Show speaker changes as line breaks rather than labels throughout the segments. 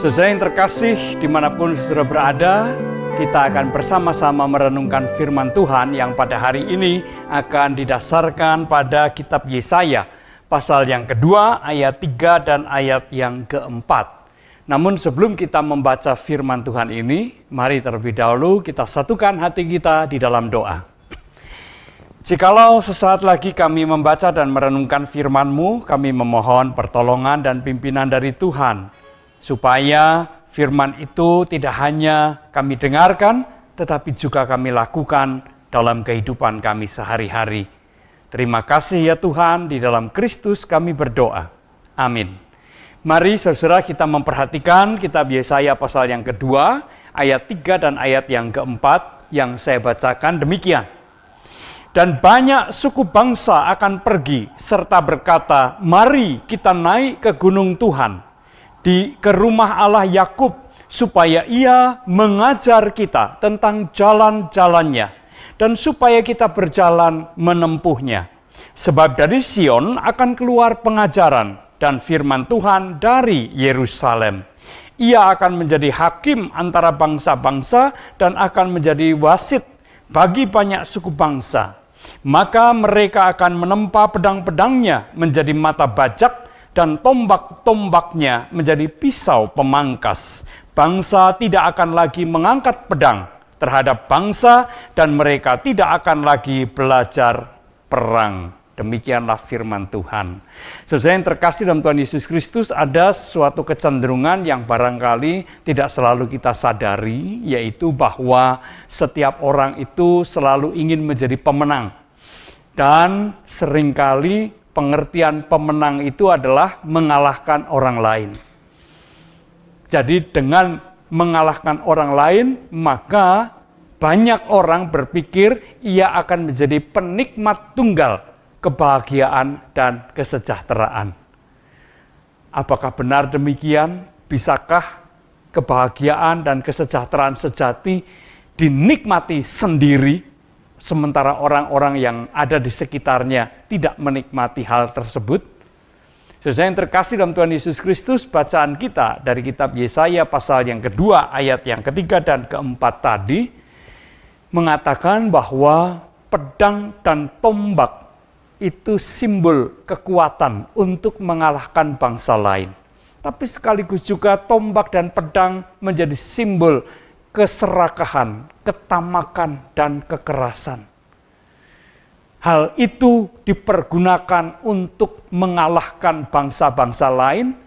Saudara yang terkasih, dimanapun saudara berada, kita akan bersama-sama merenungkan firman Tuhan yang pada hari ini akan didasarkan pada kitab Yesaya, pasal yang kedua, ayat 3 dan ayat yang keempat. Namun sebelum kita membaca firman Tuhan ini, mari terlebih dahulu kita satukan hati kita di dalam doa. Jikalau sesaat lagi kami membaca dan merenungkan firman-Mu, kami memohon pertolongan dan pimpinan dari Tuhan, supaya firman itu tidak hanya kami dengarkan, tetapi juga kami lakukan dalam kehidupan kami sehari-hari. Terima kasih ya Tuhan, di dalam Kristus kami berdoa. Amin. Mari saudara kita memperhatikan kitab Yesaya pasal yang kedua, ayat 3 dan ayat yang keempat yang saya bacakan demikian. Dan banyak suku bangsa akan pergi serta berkata, mari kita naik ke gunung Tuhan, ke rumah Allah Yakub, supaya ia mengajar kita tentang jalan-jalannya, dan supaya kita berjalan menempuhnya. Sebab dari Sion akan keluar pengajaran dan firman Tuhan dari Yerusalem. Ia akan menjadi hakim antara bangsa-bangsa dan akan menjadi wasit bagi banyak suku bangsa. Maka mereka akan menempa pedang-pedangnya menjadi mata bajak dan tombak-tombaknya menjadi pisau pemangkas. Bangsa tidak akan lagi mengangkat pedang terhadap bangsa dan mereka tidak akan lagi belajar perang. Demikianlah firman Tuhan. Saudara yang terkasih dalam Tuhan Yesus Kristus, ada suatu kecenderungan yang barangkali tidak selalu kita sadari, yaitu bahwa setiap orang itu selalu ingin menjadi pemenang. Dan seringkali pengertian pemenang itu adalah mengalahkan orang lain. Jadi dengan mengalahkan orang lain, maka banyak orang berpikir ia akan menjadi penikmat tunggal kebahagiaan dan kesejahteraan. Apakah benar demikian? Bisakah kebahagiaan dan kesejahteraan sejati dinikmati sendiri, sementara orang-orang yang ada di sekitarnya tidak menikmati hal tersebut? Saudara yang terkasih dalam Tuhan Yesus Kristus, bacaan kita dari kitab Yesaya pasal yang kedua, ayat yang ketiga dan keempat tadi, mengatakan bahwa pedang dan tombak itu simbol kekuatan untuk mengalahkan bangsa lain. Tapi sekaligus juga tombak dan pedang menjadi simbol keserakahan, ketamakan, dan kekerasan. Hal itu dipergunakan untuk mengalahkan bangsa-bangsa lain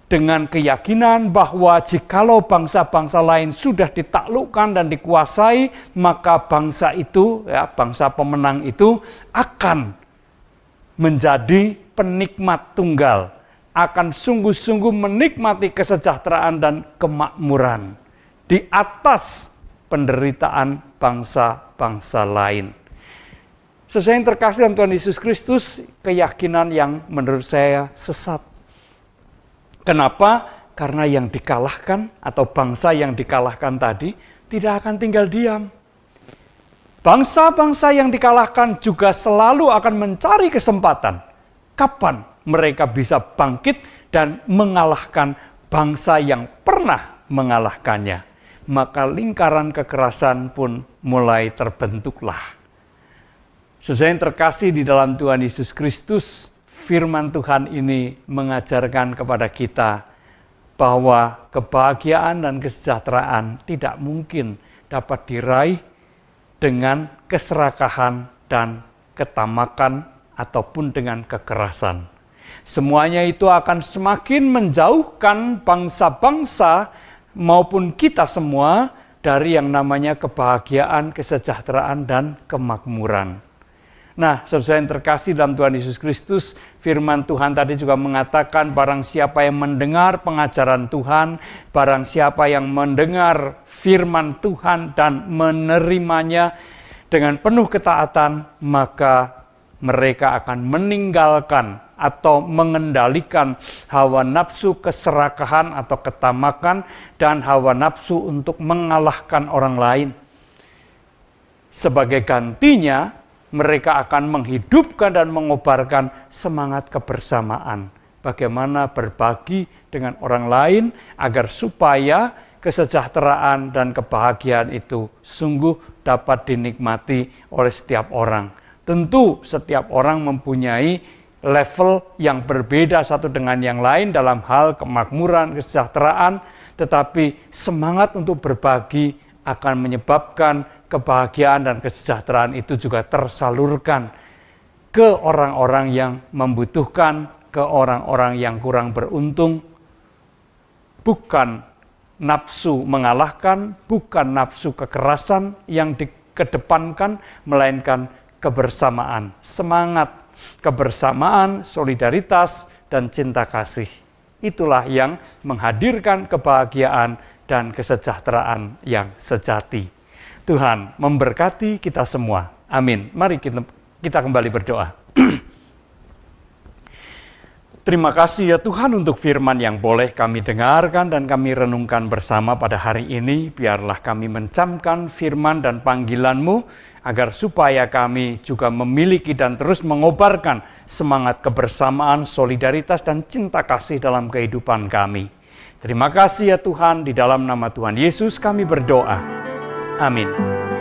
dengan keyakinan bahwa jikalau bangsa-bangsa lain sudah ditaklukkan dan dikuasai, maka bangsa itu, bangsa pemenang itu akan menjadi penikmat tunggal, akan sungguh-sungguh menikmati kesejahteraan dan kemakmuran di atas penderitaan bangsa-bangsa lain. Saudara yang terkasih dalam Tuhan Yesus Kristus, keyakinan yang menurut saya sesat. Kenapa? Karena yang dikalahkan atau bangsa yang dikalahkan tadi tidak akan tinggal diam. Bangsa-bangsa yang dikalahkan juga selalu akan mencari kesempatan kapan mereka bisa bangkit dan mengalahkan bangsa yang pernah mengalahkannya. Maka lingkaran kekerasan pun mulai terbentuklah. Saudara yang terkasih di dalam Tuhan Yesus Kristus, firman Tuhan ini mengajarkan kepada kita bahwa kebahagiaan dan kesejahteraan tidak mungkin dapat diraih dengan keserakahan dan ketamakan ataupun dengan kekerasan. Semuanya itu akan semakin menjauhkan bangsa-bangsa maupun kita semua dari yang namanya kebahagiaan, kesejahteraan, dan kemakmuran. Nah, saudara yang terkasih dalam Tuhan Yesus Kristus, firman Tuhan tadi juga mengatakan barang siapa yang mendengar pengajaran Tuhan, barang siapa yang mendengar firman Tuhan dan menerimanya dengan penuh ketaatan, maka mereka akan meninggalkan atau mengendalikan hawa nafsu keserakahan atau ketamakan dan hawa nafsu untuk mengalahkan orang lain. Sebagai gantinya, mereka akan menghidupkan dan mengobarkan semangat kebersamaan, bagaimana berbagi dengan orang lain agar supaya kesejahteraan dan kebahagiaan itu sungguh dapat dinikmati oleh setiap orang. Tentu setiap orang mempunyai level yang berbeda satu dengan yang lain dalam hal kemakmuran, kesejahteraan, tetapi semangat untuk berbagi akan menyebabkan kebahagiaan dan kesejahteraan itu juga tersalurkan ke orang-orang yang membutuhkan, ke orang-orang yang kurang beruntung. Bukan nafsu mengalahkan, bukan nafsu kekerasan yang dikedepankan, melainkan kebersamaan, semangat, kebersamaan, solidaritas, dan cinta kasih. Itulah yang menghadirkan kebahagiaan dan kesejahteraan yang sejati. Tuhan memberkati kita semua. Amin. Mari kita kembali berdoa. Terima kasih ya Tuhan untuk firman yang boleh kami dengarkan dan kami renungkan bersama pada hari ini. Biarlah kami mencamkan firman dan panggilan-Mu agar supaya kami juga memiliki dan terus mengobarkan semangat kebersamaan, solidaritas, dan cinta kasih dalam kehidupan kami. Terima kasih ya Tuhan, di dalam nama Tuhan Yesus kami berdoa. Amin.